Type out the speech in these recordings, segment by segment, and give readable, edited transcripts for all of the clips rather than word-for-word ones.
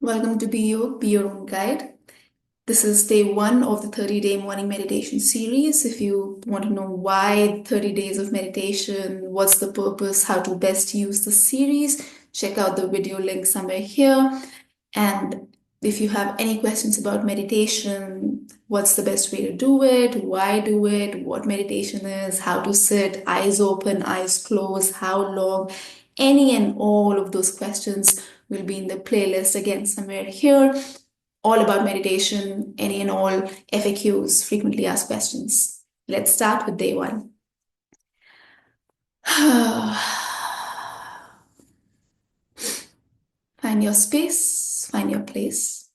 Welcome to Be Your Own Guide. This is day one of the 30-day morning meditation series. If you want to know why 30 days of meditation, what's the purpose, how to best use the series, check out the video link somewhere here. And if you have any questions about meditation, what's the best way to do it, why do it, what meditation is, how to sit, eyes open, eyes closed, how long, any and all of those questions will be in the playlist again somewhere here. All about meditation, any and all FAQs, frequently asked questions. Let's start with day one. Find your space, find your place.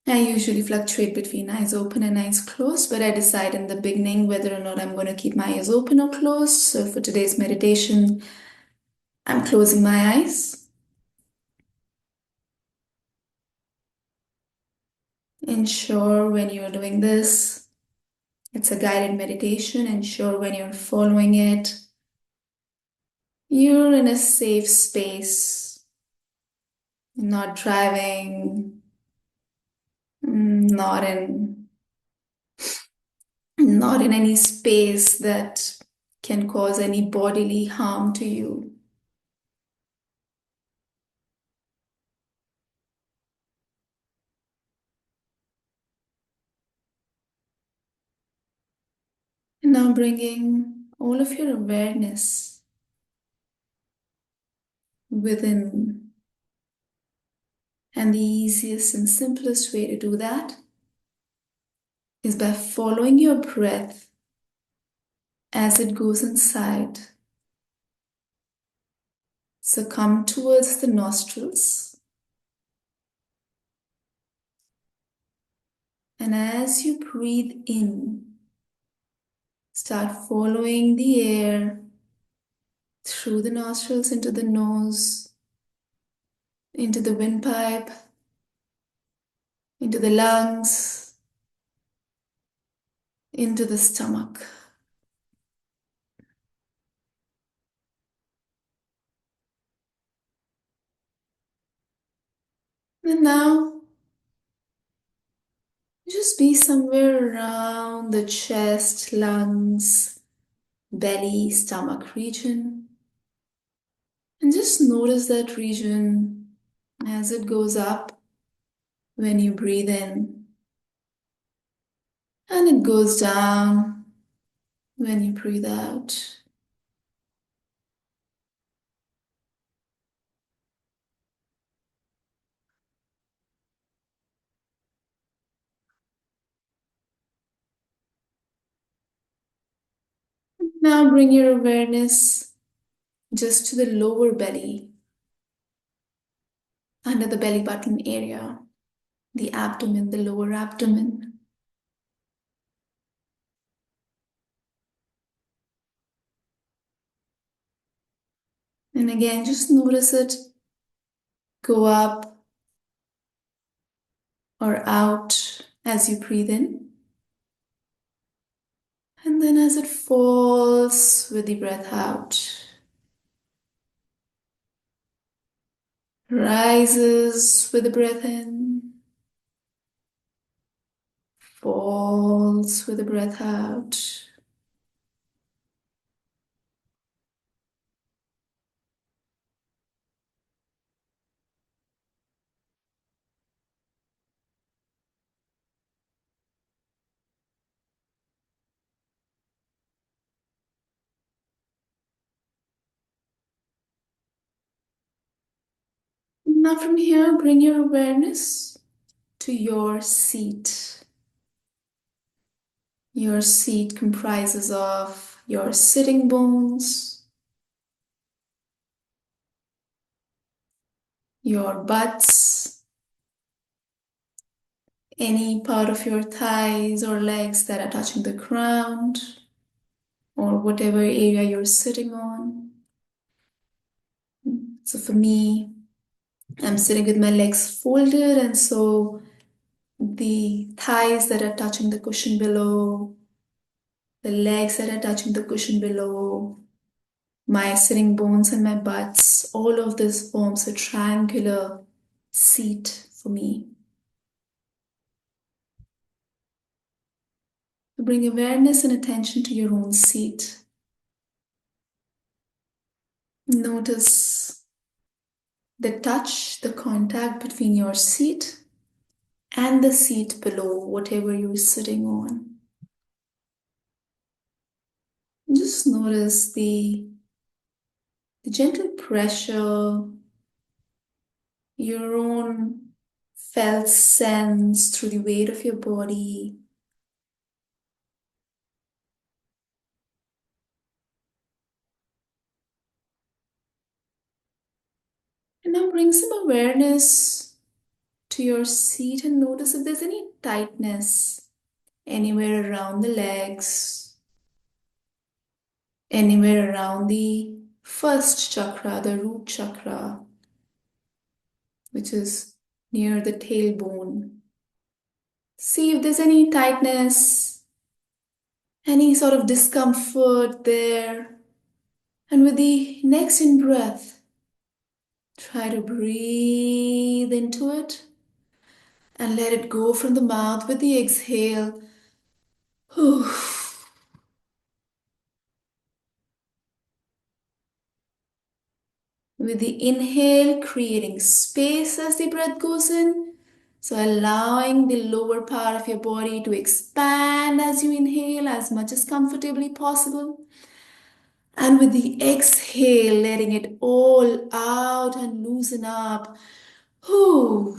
I usually fluctuate between eyes open and eyes closed, but I decide in the beginning whether or not I'm going to keep my eyes open or closed. So for today's meditation, I'm closing my eyes. Ensure when you're doing this, it's a guided meditation. Ensure when you're following it, you're in a safe space, not driving, not in not in any space that can cause any bodily harm to you. And now bringing all of your awareness within. And the easiest and simplest way to do that is by following your breath as it goes inside. So come towards the nostrils. And as you breathe in, start following the air through the nostrils into the nose, into the windpipe, into the lungs, into the stomach. And now, just be somewhere around the chest, lungs, belly, stomach region. And just notice that region as it goes up when you breathe in, and it goes down when you breathe out. Now bring your awareness just to the lower belly, under the belly button area, the abdomen, the lower abdomen. And again, just notice it go up or out as you breathe in. And then as it falls with the breath out, rises with the breath in, falls with the breath out. Now from here, bring your awareness to your seat. Your seat comprises of your sitting bones, your butts, any part of your thighs or legs that are touching the ground, or whatever area you're sitting on. So for me, I'm sitting with my legs folded, and so the thighs that are touching the cushion below, the legs that are touching the cushion below, My sitting bones and my butts, all of this forms a triangular seat for me. Bring awareness and attention to your own seat. Notice the touch, the contact between your seat and the seat below, whatever you're sitting on. Just notice the gentle pressure, your own felt sense through the weight of your body. And now bring some awareness to your seat and notice if there's any tightness anywhere around the legs, anywhere around the first chakra, the root chakra, which is near the tailbone. See if there's any tightness, any sort of discomfort there. And with the next in breath, try to breathe into it and let it go from the mouth with the exhale. With the inhale, creating space as the breath goes in. So allowing the lower part of your body to expand as you inhale as much as comfortably possible. And with the exhale, letting it all out and loosen up. Whew.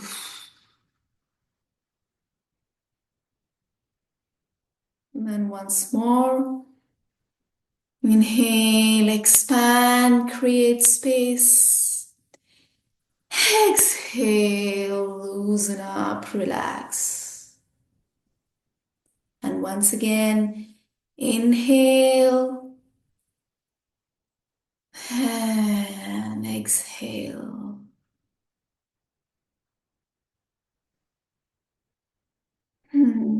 And then once more. Inhale, expand, create space. Exhale, loosen up, relax. And once again, inhale and exhale. Hmm.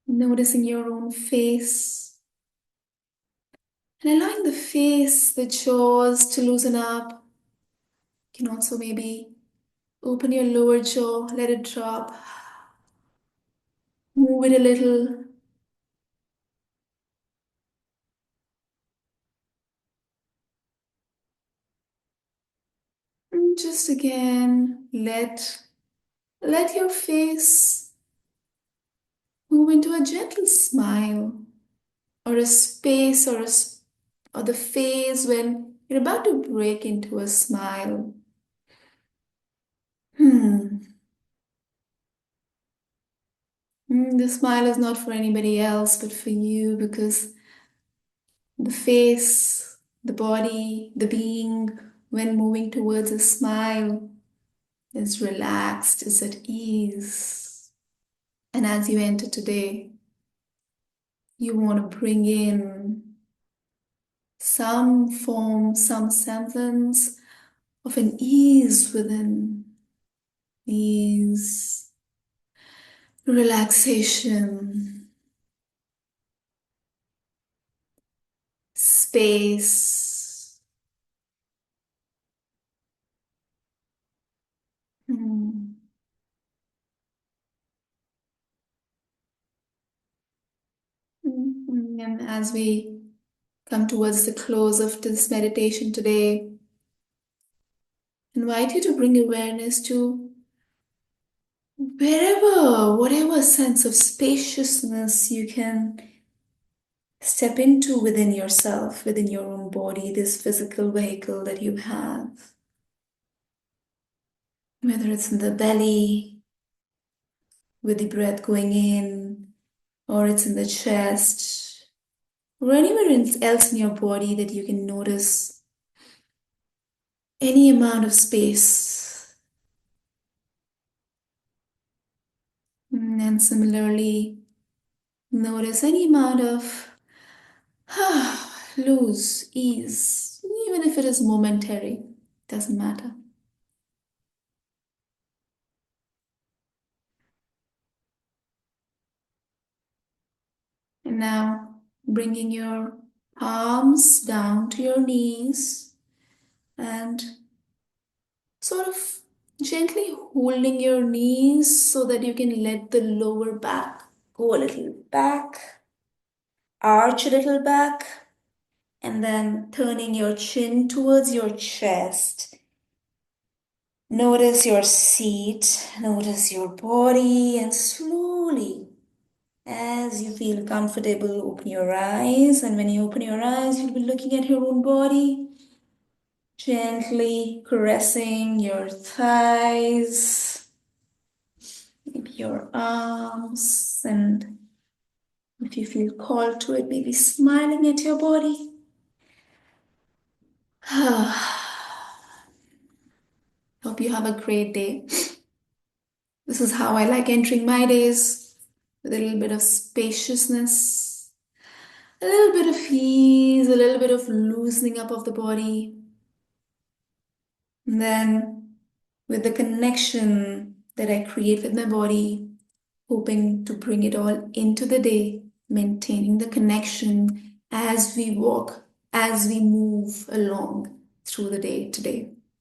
Noticing your own face and allowing the face, the jaws to loosen up. You can also maybe open your lower jaw, let it drop, move it a little. And just again, let your face move into a gentle smile or a space or the phase when you're about to break into a smile. Hmm. The smile is not for anybody else but for you because the face, the body, the being, when moving towards a smile, is relaxed, is at ease. And as you enter today, you want to bring in some form, some semblance of an ease within, ease, relaxation, space. Hmm. And as we come towards the close of this meditation today, I invite you to bring awareness to wherever, whatever sense of spaciousness you can step into within yourself, within your own body, this physical vehicle that you have. Whether it's in the belly, with the breath going in, or it's in the chest, or anywhere else in your body that you can notice any amount of space. And similarly, notice any amount of loose, ease, even if it is momentary, doesn't matter. Now, bringing your arms down to your knees and sort of gently holding your knees so that you can let the lower back go a little back, arch a little back, and then turning your chin towards your chest. Notice your seat, notice your body, and slowly, as you feel comfortable, open your eyes. And when you open your eyes, you'll be looking at your own body, gently caressing your thighs, maybe your arms, and if you feel called to it, maybe smiling at your body. Hope you have a great day. This is how I like entering my days, with a little bit of spaciousness, a little bit of ease, a little bit of loosening up of the body. And then, with the connection that I create with my body, hoping to bring it all into the day, maintaining the connection as we walk, as we move along through the day today.